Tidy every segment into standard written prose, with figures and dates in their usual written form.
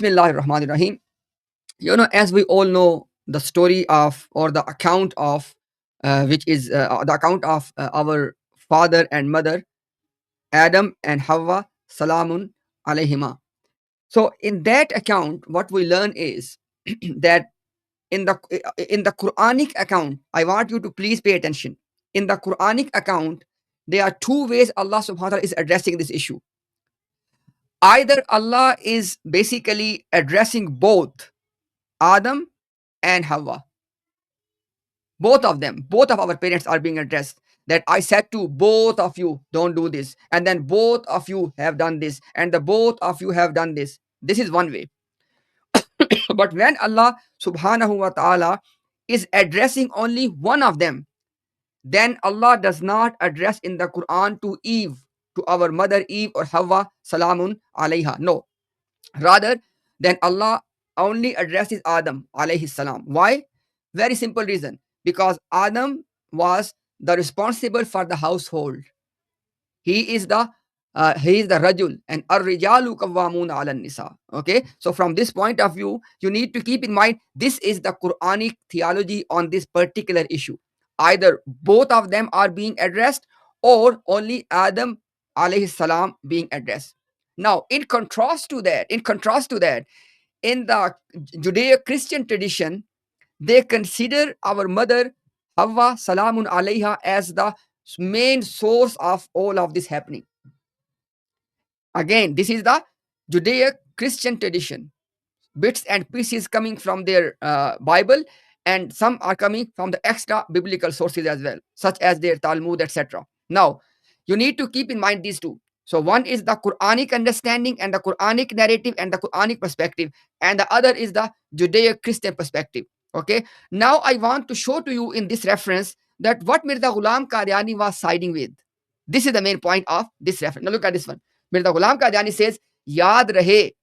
Bismillahirrahmanirrahim. As we all know, the story of or the account of which is the account of our father and mother, Adam and Hawa, Salamun alayhima. So, in that account, what we learn is that in the Quranic account, I want you to please pay attention. In the Quranic account, there are two ways Allah subhanahu wa ta'ala is addressing this issue. Either Allah is basically addressing both Adam and Hawa. Both of them, both of our parents are being addressed. That I said to both of you, don't do this. And then both of you have done this. And the both of you have done this. This is one way. But when Allah subhanahu wa ta'ala is addressing only one of them, then Allah does not address in the Quran to Eve, to our mother Eve or Hawa, salamun alayha. No. Rather, then Allah only addresses Adam alayhi salam. Why? Very simple reason. Because Adam was the responsible for the household. He is the rajul, and ar-rijalu qawwamuna 'ala nisa. Okay, so from this point of view, you need to keep in mind this is the Quranic theology on this particular issue. Either both of them are being addressed, or only Adam alayhi salam being addressed. Now, in contrast to that, in the Judeo-Christian tradition, they consider our mother Hawa salamun alayha as the main source of all of this happening. Again, this is the Judeo-Christian tradition. Bits and pieces coming from their Bible, and some are coming from the extra biblical sources as well, such as their Talmud, etc. Now, you need to keep in mind these two. So one is the Quranic understanding and the Quranic narrative and the Quranic perspective, and the other is the Judeo-Christian perspective. Okay. Now I want to show to you in this reference that what Mirza Ghulam Qadiani was siding with. This is the main point of this reference. Now look at this one. Mirza Ghulam Qadiani says, Yaad rahe.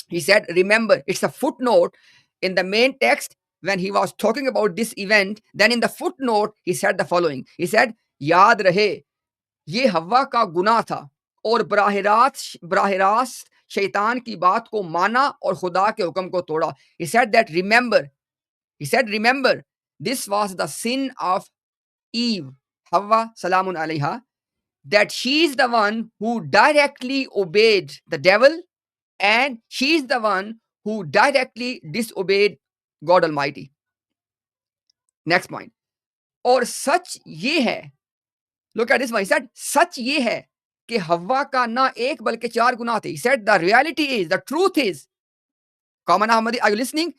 He said, remember, it's a footnote in the main text when he was talking about this event. Then in the footnote, he said the following. He said, Yaad rahe, ye Hawa ka guna tha, और बराह रास्त शैतान की बात को माना और खुदा के हुक्म को तोड़ा. He said that remember, this was the sin of Eve, Hawa salamun alayha, that she is the one who directly obeyed the devil, and she is the one who directly disobeyed God Almighty. Next point. और सच ये है, look at this one. He said, सच ये है कि हवा का ना एक बल्कि चार गुनाह थे. He said the reality is, the truth is, Common Ahmadi, are you listening?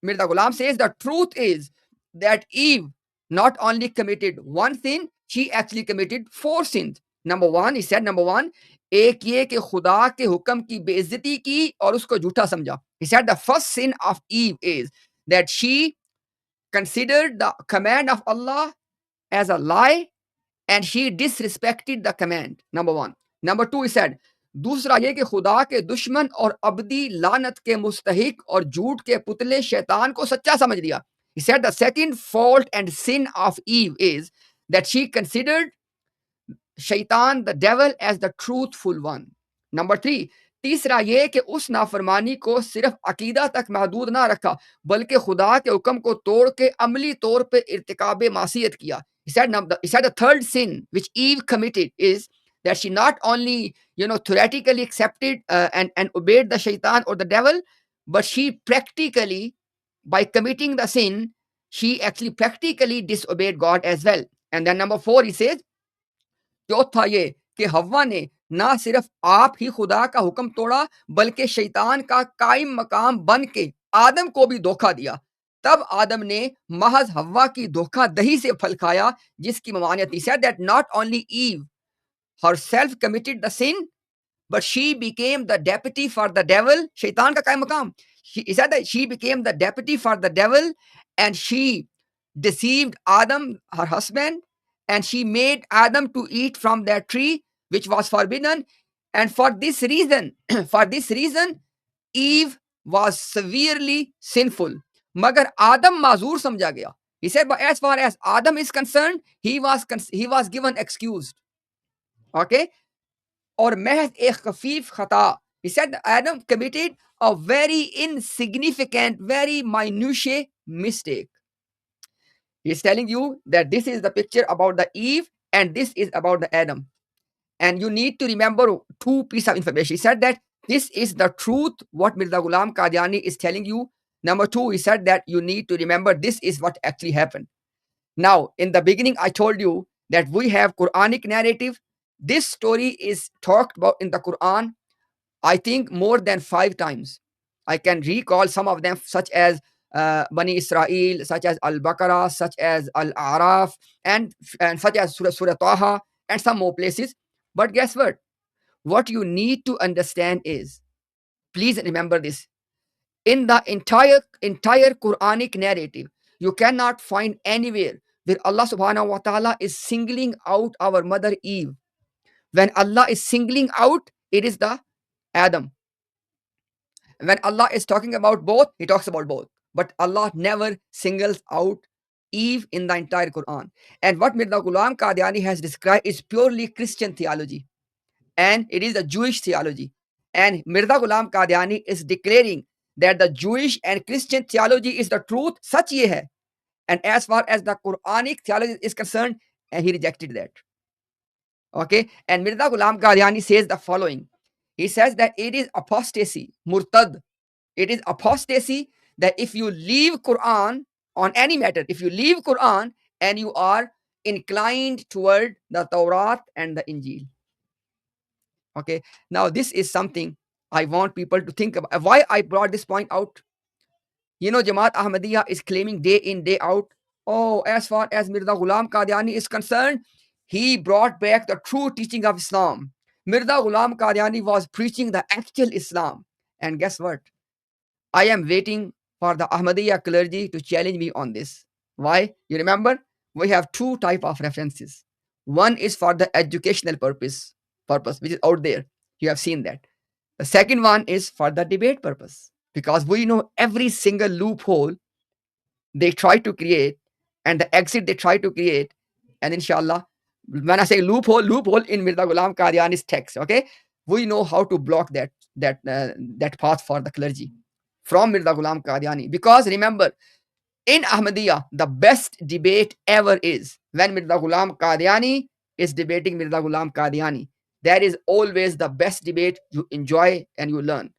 Mirza Ghulam says the truth is that Eve not only committed one sin, she actually committed four sins. Number one, he said, एक ये कि खुदा के हुक्म की बेइज्जती की और उसको झूठा समझा. He said the first sin of Eve is that she considered the command of Allah as a lie and she disrespected the command. Number one. Number two, he said, दूसरा ये कि खुदा के दुश्मन और अब्दी लानत के मुस्तहिक और झूठ के पुतले शैतान को सच्चा समझ लिया. He said the second fault and sin of Eve is that she considered शैतान, the devil, as the truthful one. Number three, तीसरा ये कि उस नाफरमानी को सिर्फ अकीदा तक महदूद ना रखा बल्कि खुदा के हुक्म को तोड़ के अमली तौर पे इर्तिकाब मासियत किया. He said the third sin which Eve committed is that she not only theoretically accepted and obeyed the shaitan or the devil, but she practically, by committing the sin, she actually practically disobeyed God as well. And then number four, he says, चौथा ये कि हव्वा ने ना सिर्फ आप ही खुदा का हुक्म तोड़ा बल्कि शैतान का कायम मकाम बन के आदम को भी धोखा दिया. तब आदम ने महज हव्वा की धोखादही से फल खाया जिसकी ममानियत. He said that not only Eve herself committed the sin, but she became the deputy for the devil. शैतान का कायम मकाम. He said that she became the deputy for the devil and she deceived Adam, her husband, and she made Adam to eat from that tree which was forbidden. And for this reason, Eve was severely sinful. Magar Adam mazur samjha gaya. He said, but as far as Adam is concerned, he was given excused. Okay? और महज एक खफीफ खता He said that Adam committed a very insignificant, very minutiae mistake. He's telling you that this is the picture about the Eve and this is about the Adam. And you need to remember two pieces of information. He said that this is the truth, what Mirza Ghulam Qadiani is telling you. Number two, he said that you need to remember this is what actually happened. Now, in the beginning, I told you that we have Quranic narrative. This story is talked about in the Quran, I think, more than 5 times. I can recall some of them, such as Bani Israel, such as Al Baqarah, such as Al Araf, and such as Surah Taha, and some more places. But guess what? What you need to understand is, please remember this: in the entire Quranic narrative, you cannot find anywhere where Allah Subhanahu wa Taala is singling out our mother Eve. When Allah is singling out, it is the Adam. When Allah is talking about both, He talks about both. But Allah never singles out Eve in the entire Quran. And what Mirza Ghulam Qadiani has described is purely Christian theology, and it is a Jewish theology. And Mirza Ghulam Qadiani is declaring that the Jewish and Christian theology is the truth. Such ye hai. And as far as the Quranic theology is concerned, he rejected that. Okay. And Mirza Ghulam Qadiani says the following. He says that it is apostasy, murtad. It is apostasy that if you leave Quran on any matter, if you leave Quran and you are inclined toward the Torah and the Injil. Okay. Now, this is something I want people to think about. Why I brought this point out? Jamaat Ahmadiyya is claiming day in, day out, oh, as far as Mirza Ghulam Qadiani is concerned, he brought back the true teaching of Islam. Mirza Ghulam Qadiani was preaching the actual Islam. And guess what? I am waiting for the Ahmadiyya clergy to challenge me on this. Why? You remember? We have two type of references. One is for the educational purpose, which is out there. You have seen that. The second one is for the debate purpose. Because we know every single loophole they try to create and the exit they try to create. And inshallah, when I say loophole in Mirza Ghulam Qadiani's text, okay, we know how to block that path for the clergy from Mirza Ghulam Qadiani. Because remember, in Ahmadiyya, the best debate ever is when Mirza Ghulam Qadiani is debating Mirza Ghulam Qadiani. That is always the best debate you enjoy and you learn.